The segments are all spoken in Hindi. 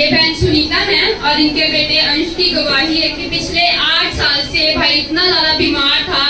ये बहन सुनीता है और इनके बेटे अंश की गवाही है कि पिछले 8 साल से भाई इतना ज्यादा बीमार था।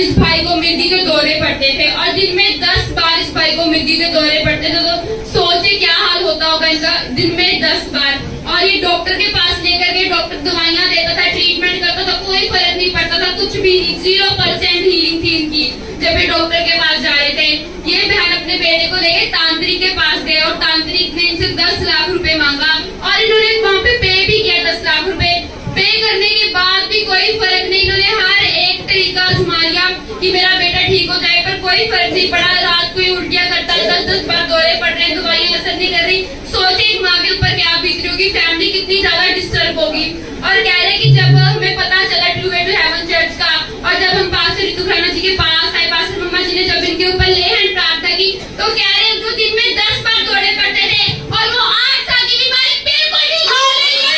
इस भाई को मिर्गी के दौरे पड़ते थे और दिन में 10 बार इस भाई को मिर्गी के दौरे पड़ते थे। तो सोचे क्या हाल होता होगा इनका, दिन में 10 बार। और ये डॉक्टर के पास लेकर के डॉक्टर दवाइयाँ देता था, ट्रीटमेंट करता था, कोई फर्क नहीं पड़ता था, कुछ भी 0% हीलिंग थी इनकी। जब ये डॉक्टर के पास जा रहे थे, ये बहन अपने बेटे को लेके तांत्रिक के पास गए और तांत्रिक ने इनसे 10 लाख रुपए मांगा और इन्होंने वहाँ पे पे भी किया 10 लाख रुपए। पे करने के बाद भी कोई फर्क नहीं। इन्होंने हर एक तरीका आजमा लिया कि मेरा बेटा ठीक हो जाए, पर कोई फर्क नहीं पड़ा। रात को ही उल्टियाँ करता है, 10-10 बार दौरे पड़ रहे हैं, दवाइयाँ असर नहीं कर रही। सोचे एक माँ के ऊपर क्या बीत रही होगी, फैमिली कितनी ज्यादा डिस्टर्ब होगी। और कह रहे कि जब हमें पता चला True Way to Heaven Church का और जब हम पास्टर रितु खुराना जी के पास आए, पास्टर मम्मा जी ने जब इनके ऊपर ले हैंड प्रार्थना की, तो कह रहे उनको दिन में 10 बार दौरे पड़ते थे और वो 8 साल की बीमारी बिल्कुल नहीं हो रही है।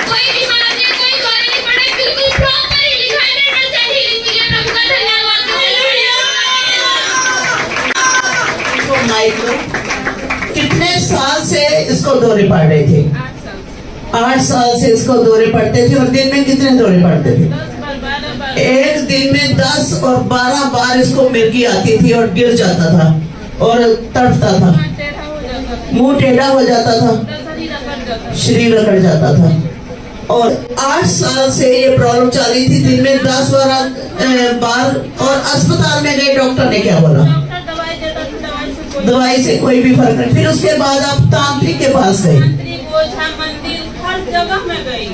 कोई बीमार नहीं, कोई दौरे नहीं पड़े, बिल्कुल प्रॉपर हीलिंग, 100% हीलिंग मिली है। प्रभु का धन्यवाद। कितने साल से इसको दौरे पड़ रहे थे? 8 साल से इसको दौरे पड़ते थे। और दिन में कितने दौरे पड़ते थे? एक दिन में 10 और 12 बार इसको मिर्गी आती थी और गिर जाता था और तड़पता था, मुंह टेढ़ा हो जाता था, शरीर रगड़ जाता था। और 8 साल से ये प्रॉब्लम चल रही थी, दिन में 10 बार। और अस्पताल में गए, डॉक्टर ने क्या बोला? दवाई से कोई भी फर्क नहीं। फिर उसके बाद आप तांत्रिक के पास गए, हर जगह में गई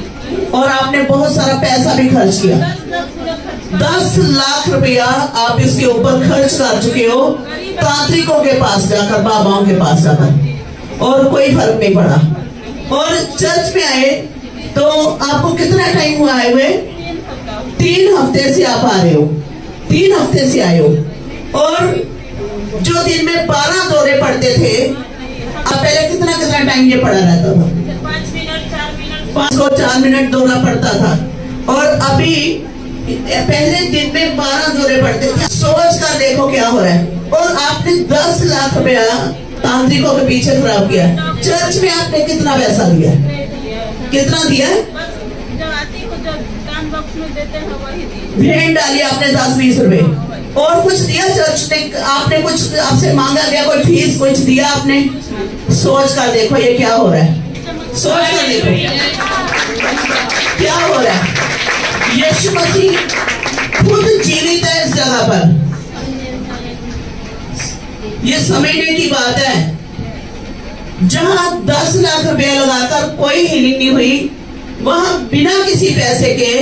और आपने बहुत सारा पैसा भी खर्च किया। 10 लाख रुपया आप इसके ऊपर खर्च कर चुके हो, तांत्रिकों के पास जाकर, बाबाओं के पास जाकर, और कोई फर्क नहीं पड़ा। और चर्च में आए तो आपको कितना टाइम हुआ आए हुए? 3 हफ्ते से आप आ रहे हो, 3 हफ्ते से आए हो। और जो दिन में 12 दौरे पड़ते थे, आप पहले कितना टाइम ये पड़ा रहता था? 5 मिनट 4 मिनट 5 को 4 मिनट दौरा पड़ता था। और अभी पहले दिन में 12 दौरे पड़ते थे। सोच कर देखो क्या हो रहा है। और आपने 10 लाख रुपया तांत्रिकों के पीछे खराब किया। चर्च में आपने कितना पैसा दिया? कितना दिया? भेंट डाली आपने 10-20 रुपए। और कुछ दिया चर्च ने? आपने कुछ आपसे मांगा गया, कोई फीस कुछ दिया आपने? सोच कर देखो ये क्या हो रहा है। सोच कर देखो क्या हो रहा है। यीशु मसीह खुद जीवित है इस जगह पर। ये समझने की बात है। जहां 10 लाख रुपया लगाकर कोई हीलिंग नहीं हुई, वहां बिना किसी पैसे के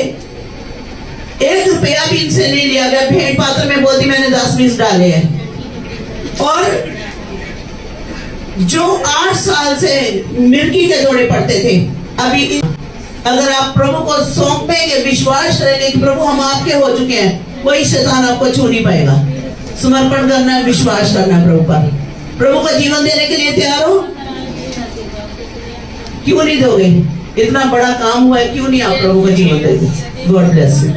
1 रुपया भी इनसे नहीं लिया गया। भेंट पात्र में बोलती मैंने 10-20 डाले हैं। और जो 8 साल से मिर्गी के दौरे पड़ते थे, अभी अगर आप प्रभु को सौंपेंगे, विश्वास करेंगे कि प्रभु हम आपके हो चुके हैं, कोई शैतान आपको छू नहीं पाएगा। समर्पण करना है, विश्वास करना है प्रभु पर। प्रभु को जीवन देने के लिए तैयार हो? क्यों नहीं दोगे? इतना बड़ा काम हुआ है, क्यों नहीं आप प्रभु को जीवन देंगे? God bless you.